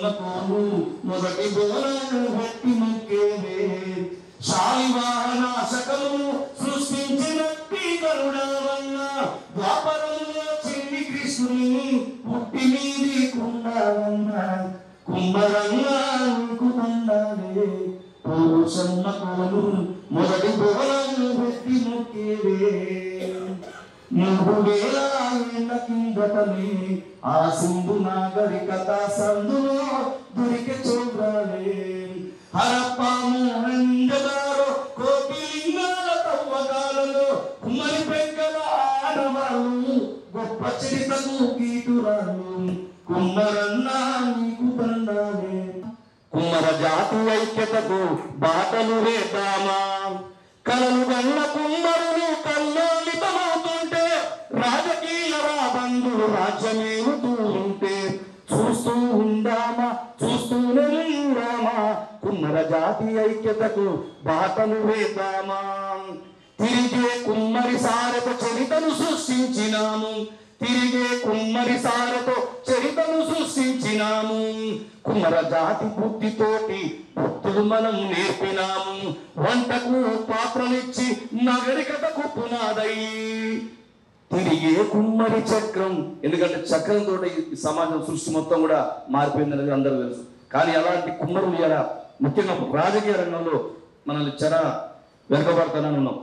సన్నకోను మొదటి బోలను పెట్టి మొక్కేవే శాలివాహన సకలము సృష్టించినట్టి కరుణావన్న ద్వాపరంలో చిన్ని కృష్ణుని పుట్టి మీది కుండాలన్న కుంభరంగా నీకుతుండాలే సన్నకోను మొదటి బోలను పెట్టి మొక్కేవే 3000 ఏళ్ల కిందటనే ఆ సింధు నాగరికత సందులో దొరికే చూడాలే హరప్ప మొహంజదారో కోటి లింగాల తవ్వకాలలో కుమ్మరి పెంకల ఆడవాళ్ళు గొప్ప చరితకు కీటురాలు కుమ్మరన్న నీకు దండాలే కుమ్మర జాతి ఐక్యతకు బాటలు వేద్దామా కలలు గన్న కుమ్మరులు కల్లోలితమవుతుంటే రాజకీయ రాబంధులు రాజ్యమేముతూ ఉంటే చూస్తూ ఉందామా చూస్తూనే ఉందామా కుమ్మర జాతి ఐక్యతకు బాటలు వేద్దామా తిరిగే కుమ్మరి సారతో చరితను సృష్టించినాము తిరిగే కుమ్మరి సారతో చరితను సృష్టించినాము కుమ్మర జాతి బుద్ధితోటి భక్తులు మనం నేర్పినాము వంటకు పాత్రలిచ్చి నాగరికతకు పునాదై తిరిగే కుమ్మరి చక్రం ఎందుకంటే చక్రంతో ఈ సమాజం సృష్టి మొత్తం కూడా మారిపోయిందనేది అందరూ తెలుసు కానీ అలాంటి కుమ్మరులు ఎలా ముఖ్యంగా రాజకీయ రంగంలో మనల్ని వెనకబడతానని ఉన్నాం